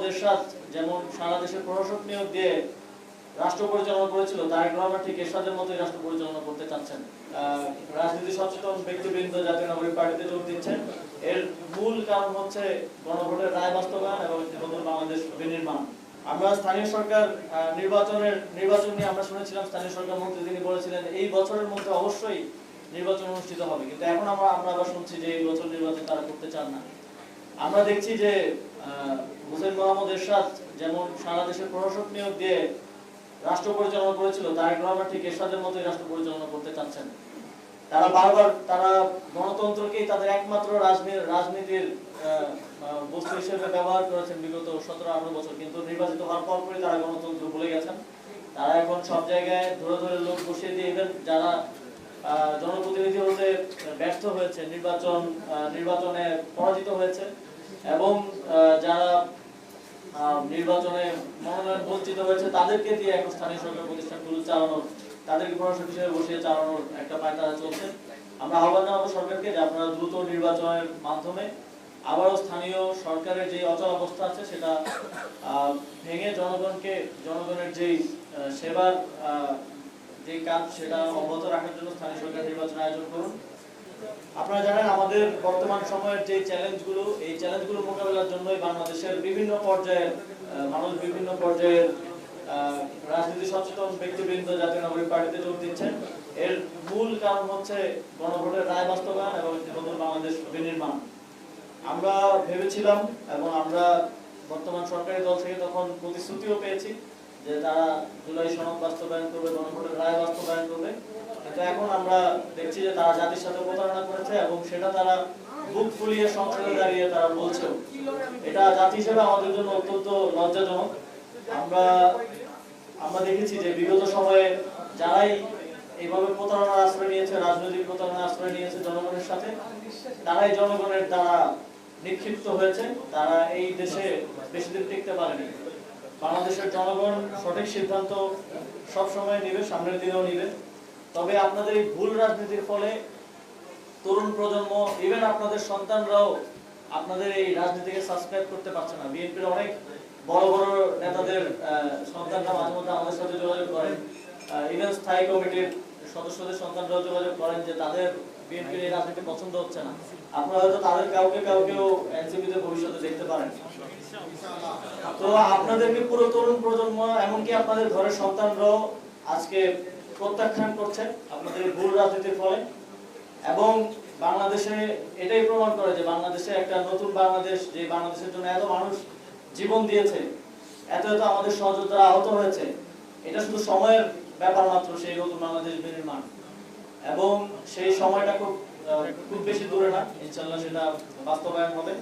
এরশাদ যেমন সারা দেশে প্রশাসক নিয়োগ দিয়ে রাষ্ট্র পরিচালনা করেছিল, তারেক রহমান ঠিক এরশাদের মতোই রাষ্ট্র পরিচালনা করতে চাচ্ছেন। রাজনীতি সচেতন ব্যক্তিবৃন্দ জাতীয় নাগরিক পার্টিতে যোগ দিচ্ছেন। এর মূল কারণ হচ্ছে গণভোটের রায় বাস্তবায়ন এবং নতুন বাংলাদেশ বিনির্মাণ। আমরা স্থানীয় সরকার নির্বাচন নিয়ে আমরা শুনেছিলাম, স্থানীয় সরকার মন্ত্রী তিনি বলেছিলেন এই বছরের মধ্যে অবশ্যই নির্বাচন অনুষ্ঠিত হবে, কিন্তু এখন আমরা আবার শুনছি যে এই বছর নির্বাচন তারা করতে চান না। আমরা দেখছি যে হোসেন মোহাম্মদ এরশাদ যেমন সারা দেশে প্রশাসক নিয়োগ দিয়ে রাষ্ট্র পরিচালনা করেছিল, তারেক রহমান ঠিক এরশাদের মতোই রাষ্ট্র পরিচালনা করতে চাচ্ছেন। তারা গণতন্ত্রকেই তাদের একমাত্র রাজনীতির বস্তু হিসেবে ব্যবহার করেছেন বিগত 17-18 বছর, কিন্তু নির্বাচিত হওয়ার পরপরই তারা গণতন্ত্র ভুলে গেছেন। তারা এখন সব জায়গায় ধরে ধরে লোক বসিয়ে দিয়ে ইভেন যারা জনপ্রতিনিধি হতে ব্যর্থ হয়েছে, নির্বাচনে পরাজিত হয়েছে এবং যারা নির্বাচনে মনোনয়ন বঞ্চিত হয়েছে তাদেরকে দিয়ে এখন স্থানীয় সরকার প্রতিষ্ঠানগুলো চালানোর, তাদেরকে প্রশাসক হিসেবে বসিয়ে চালানোর একটা পায়তারা চলছে। আমরা আহ্বান জানাবো সরকারকে যে আপনারা দ্রুত নির্বাচনের মাধ্যমে আবারও স্থানীয় সরকারের যে অচল অবস্থা আছে সেটা ভেঙে জনগণের যেই সেবার যে কাজ সেটা অব্যাহত রাখার জন্য স্থানীয় সরকার নির্বাচন আয়োজন করুন। আপনারা জানেন আমাদের বর্তমান সময়ের যে চ্যালেঞ্জগুলো, এই চ্যালেঞ্জগুলো মোকাবেলার জন্যই বাংলাদেশের বিভিন্ন পর্যায়ের মানুষ বিভিন্ন পর্যায়ের রাজনীতি সচেতন ব্যক্তিবৃন্দ জাতীয় নাগরিক পার্টিতে যোগ দিচ্ছেন। এর মূল কারণ হচ্ছে গণভোটের রায় বাস্তবায়ন এবং নতুন বাংলাদেশ বিনির্মাণ। আমরা ভেবেছিলাম এবং আমরা বর্তমান সরকারি দল থেকে তখন প্রতিশ্রুতিও পেয়েছি যে তারা জুলাই সনদ বাস্তবায়ন করবে, গণভোটের রায় বাস্তবায়ন করবে, কিন্তু এখন আমরা দেখছি যে তারা জাতির সাথে প্রতারণা করেছে এবং সেটা তারা বুক ফুলিয়ে সংসদে দাঁড়িয়ে তারা বলছে। এটা জাতি হিসেবে আমাদের জন্য অত্যন্ত লজ্জাজনক। আমরা দেখেছি যে বিগত সময়ে যারাই এইভাবে প্রতারণার আশ্রয় নিয়েছে, রাজনৈতিক প্রতারণার আশ্রয় নিয়েছে জনগণের সাথে, তারাই জনগণের দ্বারা নিক্ষিপ্ত হয়েছে। তারা এই দেশে বেশি দিন টিকতে পারেনি। বাংলাদেশের জনগণ সঠিক সিদ্ধান্ত সবসময় নিবে, সামনের দিনেও নিবে। তবে আপনাদের এই ভুল রাজনীতির ফলে তরুণ প্রজন্ম, ইভেন আপনাদের সন্তানরাও আপনাদের এই রাজনীতিকে সাবস্ক্রাইব করতে পারছে না। বিএনপির অনেক বড় বড় নেতাদের সন্তানরা মাঝে মধ্যে আমাদের সাথে যোগাযোগ করেন, ইভেন স্থায়ী কমিটির সদস্যদের সন্তানরাও যোগাযোগ করেন যে তাদের বিএনপির এই রাজনীতি পছন্দ হচ্ছে না। আপনারা হয়তো তাদের কাউকেও এনসিপিতে ভবিষ্যতে দেখতে পারেন। তো আপনাদেরকে পুরো তরুণ প্রজন্ম, এমনকি আপনাদের ঘরের সন্তানরাও আজকে প্রত্যাখ্যান করছে আপনাদের ভুল রাজনীতির ফলে। এবং বাংলাদেশে এটাই প্রমাণ করে যে বাংলাদেশে একটা নতুন বাংলাদেশ, যে বাংলাদেশের জন্য এত মানুষ জীবন দিয়েছে, এত আমাদের সহযোদ্ধারা আহত হয়েছে, এটা শুধু সময়ের ব্যাপার মাত্র সেই নতুন বাংলাদেশ বিনির্মাণ। এবং সেই সময়টা খুব বেশি দূরে না, ইনশাআল্লাহ সেটা বাস্তবায়ন হবে।